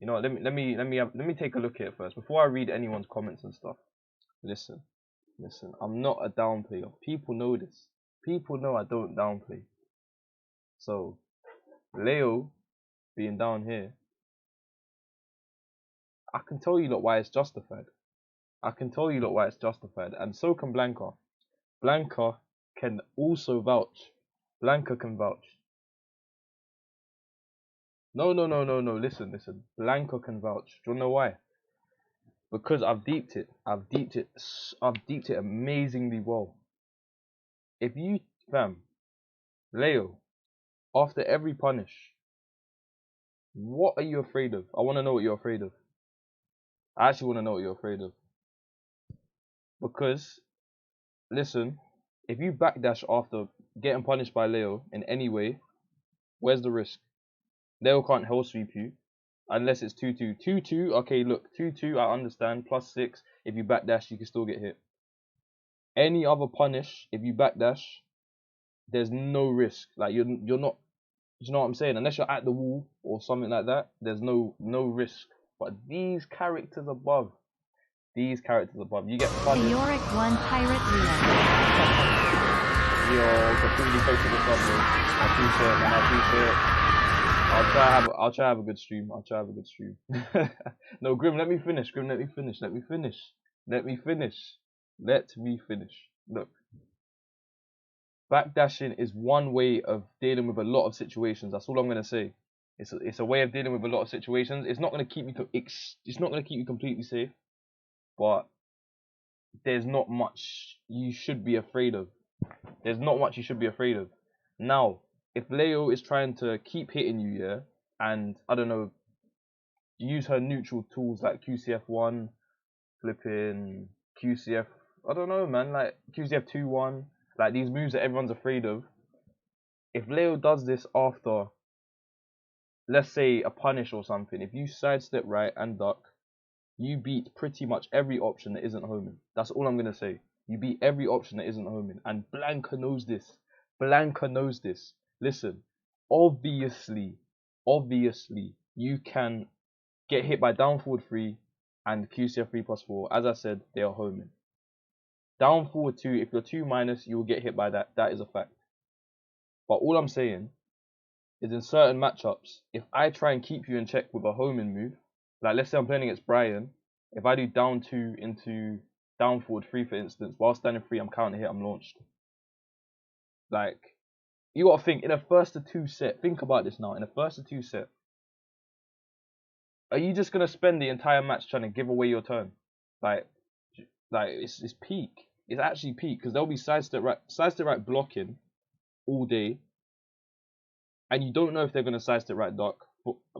You know what, let me take a look at it first before I read anyone's comments and stuff. Listen, I'm not a downplayer. People know this. People know I don't downplay. So Leo being down here, I can tell you lot why it's justified. I can tell you lot why it's justified, and so can Blanca. Blanca can also vouch. Blanca can vouch. No. Listen. Blanca can vouch. Do you know why? Because I've deeped it. I've deeped it amazingly well. If you, fam, Leo, after every punish, what are you afraid of? I want to know what you're afraid of. I actually want to know what you're afraid of. Because, listen, if you backdash after getting punished by Leo in any way, where's the risk? Leo can't hell sweep you unless it's 2-2. 2-2, okay, look, 2-2, I understand. +6, if you backdash, you can still get hit. Any other punish, if you backdash, there's no risk. Like you're not. You know what I'm saying? Unless you're at the wall or something like that, there's no risk. But these characters above, you get punished. Theoric 1 Pirate Leo. Yo, completely focused on the sub, bro. I appreciate it, man. I appreciate it. I'll try to have a good stream. No, Grim, let me finish. Let me finish. Look. Backdashing is one way of dealing with a lot of situations. That's all I'm gonna say. It's a way of dealing with a lot of situations. It's not gonna keep you completely safe, but there's not much you should be afraid of. Now, if Leo is trying to keep hitting you, yeah, and I don't know, use her neutral tools like QCF1, flipping QCF, I don't know, man, like QCF 2-1, like these moves that everyone's afraid of. If Leo does this after, let's say, a punish or something, if you sidestep right and duck, you beat pretty much every option that isn't homing. That's all I'm going to say. You beat every option that isn't homing. And Blanca knows this. Listen, obviously, you can get hit by down forward 3 and QCF 3+4. As I said, they are homing. Down forward 2, if you're 2-, you will get hit by that. That is a fact. But all I'm saying is in certain matchups, if I try and keep you in check with a homing move, like let's say I'm playing against Brian, if I do down 2 into down forward 3, for instance, while standing 3, I'm counter hit, I'm launched. Like, you gotta think, in a 1st-2 set, think about this now, in a 1st-2 set, are you just gonna spend the entire match trying to give away your turn? Like it's peak. It's actually peak, because there'll be sidestep right blocking all day, and you don't know if they're gonna sidestep right duck.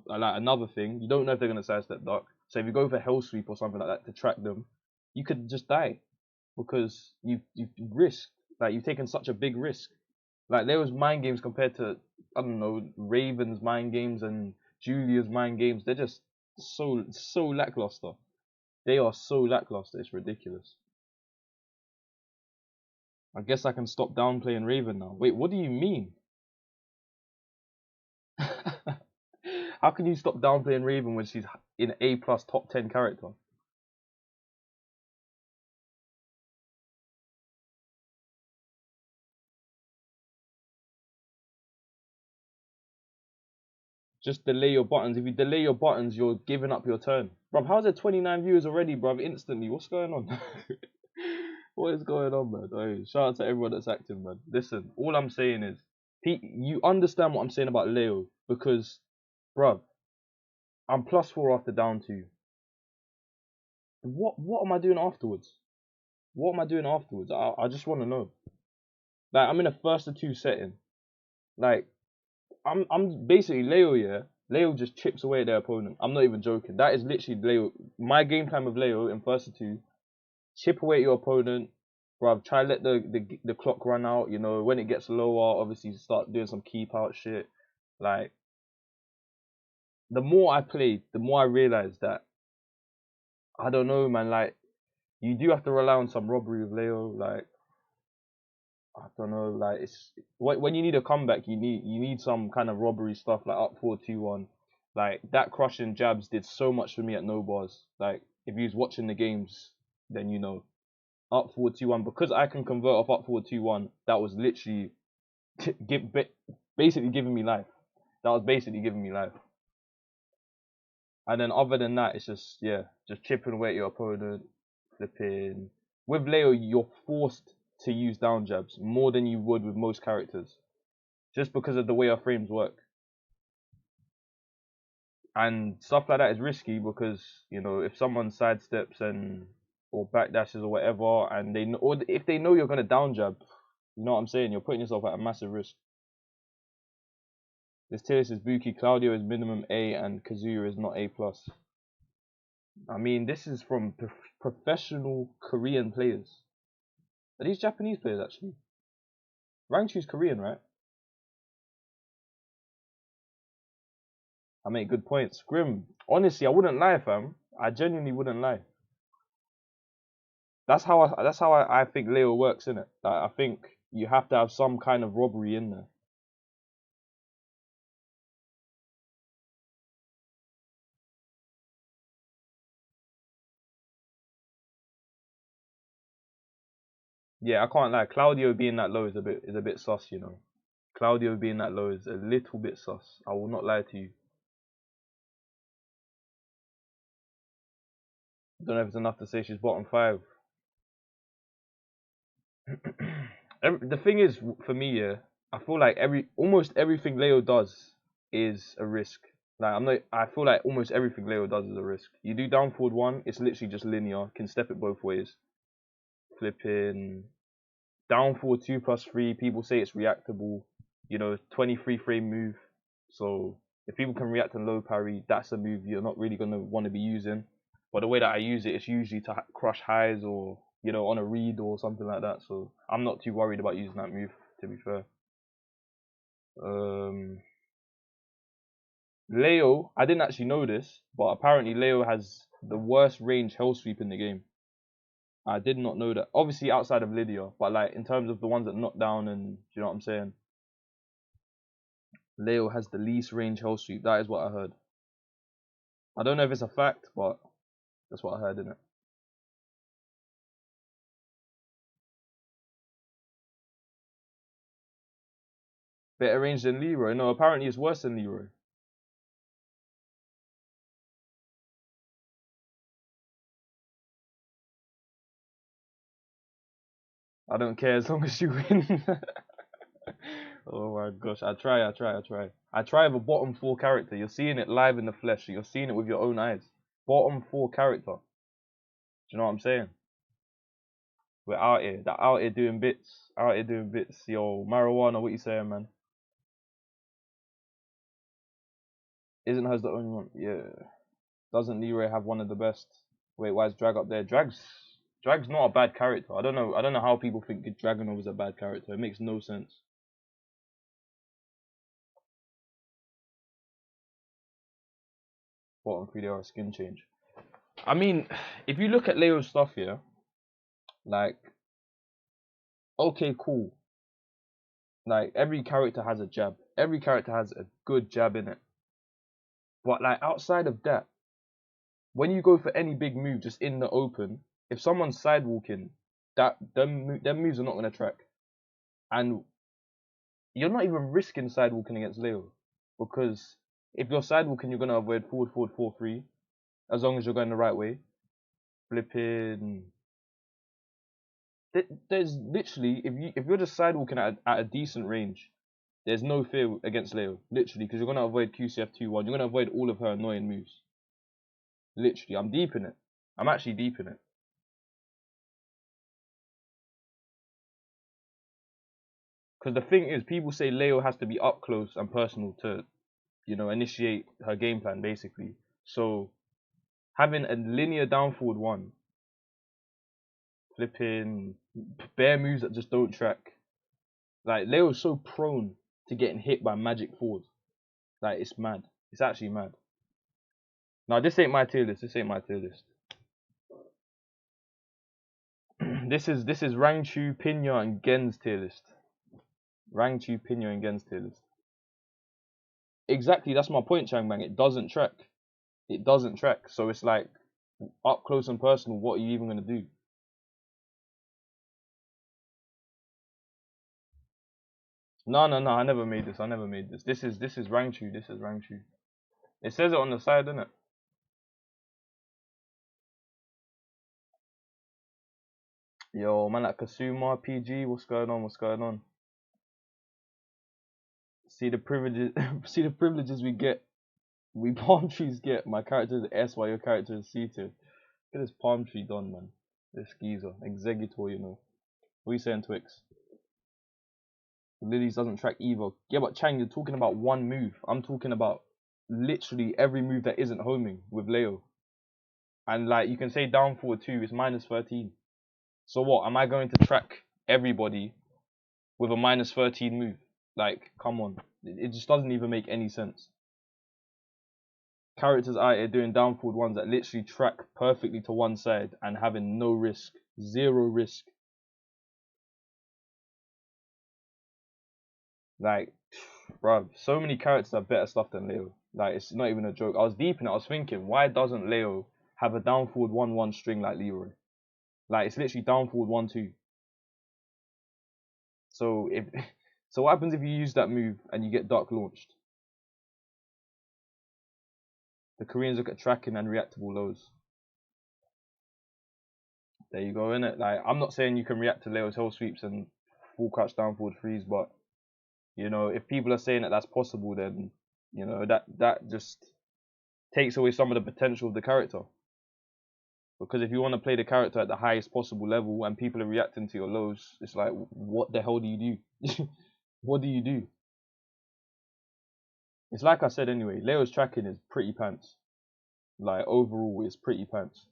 Like another thing, you don't know if they're gonna sidestep duck. So if you go for hell sweep or something like that to track them, you could just die because you've risked. Like you've taken such a big risk. Like there was mind games compared to, I don't know, Raven's mind games and Julia's mind games. They're just so lackluster. They are so lackluster. It's ridiculous. I guess I can stop downplaying Raven now. Wait, what do you mean? How can you stop downplaying Raven when she's in A+ top 10 character? Just delay your buttons. If you delay your buttons, you're giving up your turn. Bruv, how's there 29 viewers already, bruv? Instantly. What's going on? What is going on, man? Hey, shout out to everyone that's active, man. Listen, all I'm saying is, you understand what I'm saying about Leo, because, bruv, I'm +4 after down 2. What am I doing afterwards? I just want to know. Like, I'm in a 1st-2 setting. Like, I'm basically Leo, yeah. Leo just chips away at their opponent. I'm not even joking. That is literally Leo. My game plan with Leo in 1st-2, chip away at your opponent, bruv. Try let the clock run out. You know, when it gets lower, obviously start doing some keep out shit. Like, the more I played, the more I realized that, I don't know, man. Like, you do have to rely on some robbery with Leo. Like, I don't know. Like, it's when you need a comeback, you need some kind of robbery stuff, like up 4-2-1. Like, that crushing jabs did so much for me at no bars. Like, if you was watching the games, then you know. Up forward 2-1. Because I can convert off up forward 2-1, that was literally basically giving me life. That was basically giving me life. And then other than that, it's just, yeah, just chipping away at your opponent, flipping. With Leo, you're forced to use down jabs more than you would with most characters. Just because of the way our frames work. And stuff like that is risky because, you know, if someone sidesteps and or backdashes or whatever, and they know, or if they know you're gonna down jab, you know what I'm saying? You're putting yourself at a massive risk. This tier list is Buki, Claudio is minimum A, and Kazuya is not A+. I mean, this is from professional Korean players. Are these Japanese players, actually? Rangchu's Korean, right? I make good points. Grim, honestly, I wouldn't lie, fam. I genuinely wouldn't lie. That's how I think Leo works, innit? Like, I think you have to have some kind of robbery in there. Yeah, I can't lie. Claudio being that low is a bit sus, you know. Claudio being that low is a little bit sus. I will not lie to you. Don't know if it's enough to say she's bottom 5. The thing is, for me, yeah, I feel like almost everything Leo does is a risk. Like, I feel like almost everything Leo does is a risk. You do down forward 1, it's literally just linear. Can step it both ways. Flipping down forward 2+3. People say it's reactable. You know, 23 frame move. So if people can react and low parry, that's a move you're not really gonna want to be using. But the way that I use it, it's usually to crush highs or, you know, on a read or something like that. So I'm not too worried about using that move, to be fair. Leo, I didn't actually know this, but apparently Leo has the worst range hell sweep in the game. I did not know that. Obviously outside of Lydia, but like in terms of the ones that knock down and, do you know what I'm saying? Leo has the least range hell sweep. That is what I heard. I don't know if it's a fact, but that's what I heard, innit? Better range than Leroy. No, apparently it's worse than Leroy. I don't care as long as you win. Oh my gosh, I try. I try with a bottom 4 character. You're seeing it live in the flesh. You're seeing it with your own eyes. Bottom 4 character. Do you know what I'm saying? We're out here. They're out here doing bits. Out here doing bits. Yo, marijuana, what you saying, man? Isn't hers the only one? Yeah. Doesn't Leroy have one of the best? Wait, why is Drag up there? Drag's not a bad character. I don't know how people think Dragunov is a bad character. It makes no sense. Bottom 3 they are a skin change. I mean, if you look at Leo's stuff here, like, okay, cool. Like, every character has a jab. Every character has a good jab in it. But like outside of that, when you go for any big move just in the open, if someone's sidewalking, them moves are not gonna track. And you're not even risking sidewalking against Leo. Because if you're sidewalking, you're gonna avoid forward 4-3, as long as you're going the right way. Flipping. There's literally, if you're just sidewalking at a decent range, there's no fear against Leo. Literally, because you're gonna avoid QCF 2-1. You're gonna avoid all of her annoying moves. Literally, I'm deep in it. I'm actually deep in it. Because the thing is, people say Leo has to be up close and personal to, you know, initiate her game plan, basically. So having a linear down forward 1, flipping bare moves that just don't track. Like, Leo's so prone to getting hit by magic forward. Like, it's mad. It's actually mad. Now, this ain't my tier list. This ain't my tier list. this is Rangchu, Pinya, and Gen's tier list. Rangchu, Pinya, and Gen's tier list. Exactly, that's my point, Chang Bang. It doesn't track. It doesn't track. So it's like, up close and personal, what are you even going to do? No, no, no, I never made this. I never made this. This is Rangchu. This is Rangchu. It says it on the side, innit? Yo, man, like Kasuma, PG, what's going on? What's going on? See the privileges, see the privileges we get. We palm trees get. My character is S, while your character is C tier. Get this palm tree done, man. This geezer, executor, you know. What are you saying, Twix? Lilies doesn't track either. Yeah, but Chang, you're talking about one move. I'm talking about literally every move that isn't homing with Leo. And like you can say down forward 2 is minus 13. So what? Am I going to track everybody with a minus 13 move? Like, come on. It just doesn't even make any sense. Characters out here doing down forward ones that literally track perfectly to one side and having no risk. Zero risk. Like, bruv, so many characters have better stuff than Leo. Like, it's not even a joke. I was deep in it. I was thinking, why doesn't Leo have a down forward 1-1 string like Leroy? Like, it's literally down forward 1-2. So if so, what happens if you use that move and you get duck launched? The Koreans look at tracking and reactable lows. There you go, innit? Like, I'm not saying you can react to Leo's hill sweeps and full crouch down forward freeze, but you know, if people are saying that that's possible, then you know that just takes away some of the potential of the character. Because if you want to play the character at the highest possible level and people are reacting to your lows, it's like, what the hell do you do? What do you do? It's like I said anyway, Leo's tracking is pretty pants. Like, overall, it's pretty pants.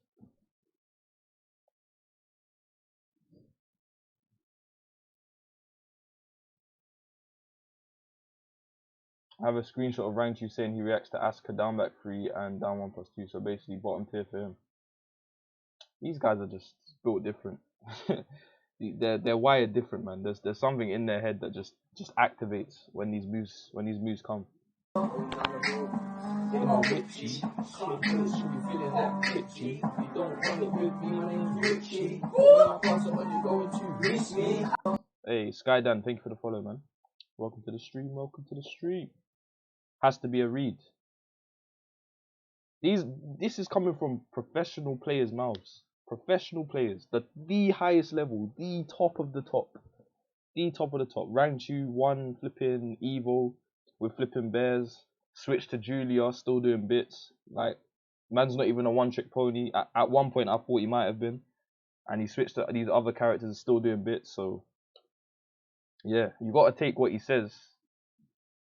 I have a screenshot of Rangchu saying he reacts to Asuka down back 3 and down 1+2, so basically bottom tier for him. These guys are just built different. they're wired different, man. There's something in their head that just activates when these moves come. Hey, Skydan, thank you for the follow, man. Welcome to the stream. Welcome to the stream. Has to be a read. This is coming from professional players' mouths. Professional players, the highest level, the top of the top. The top of the top. Rangchu, one flipping Evo with flipping bears. Switch to Julia, still doing bits. Like, man's not even a one-trick pony. At one point, I thought he might have been. And he switched to these other characters, still doing bits. So, yeah, you got to take what he says.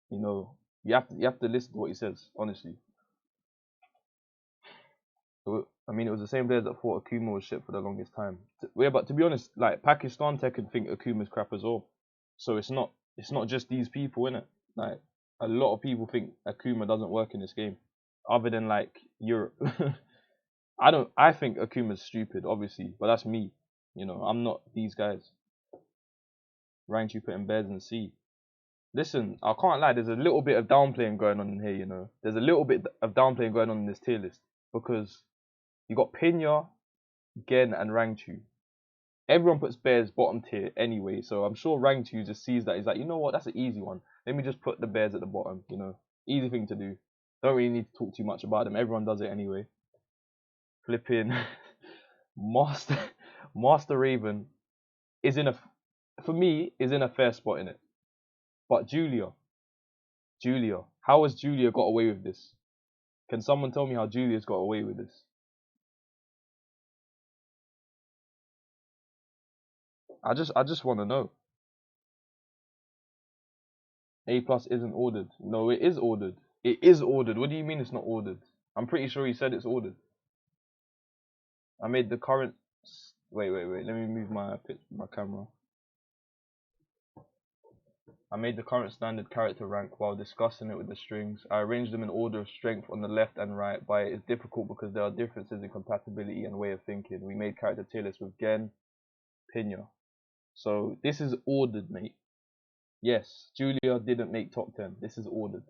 You know, you have to listen to what he says, honestly. I mean, it was the same players that thought Akuma was shit for the longest time. Yeah, but to be honest, like, Pakistan Tekken think Akuma's crap as well. So it's not just these people, innit? Like, a lot of people think Akuma doesn't work in this game, other than like Europe. I think Akuma's stupid, obviously, but that's me. You know, I'm not these guys. Ranked you putting bears in C. Listen, I can't lie. There's a little bit of downplaying going on in here. You know, there's a little bit of downplaying going on in this tier list because you got Pinya, Gen, and Rangchu. Everyone puts bears bottom tier anyway, so I'm sure Rangchu just sees that. He's like, you know what, that's an easy one. Let me just put the bears at the bottom. You know, easy thing to do. Don't really need to talk too much about them. Everyone does it anyway. Flipping Master Master Raven is in a, for me, is in a fair spot in it. But Julia, how has Julia got away with this? Can someone tell me how Julia's got away with this? I just want to know. A plus isn't ordered. No, it is ordered. It is ordered. What do you mean it's not ordered? I'm pretty sure he said it's ordered. I made the current. Wait. Let me move my camera. I made the current standard character rank while discussing it with the strings. I arranged them in order of strength on the left and right, but it is difficult because there are differences in compatibility and way of thinking. We made character tier lists with Gen, Pinya. So this is ordered, mate. Yes, Julia didn't make top 10. This is ordered.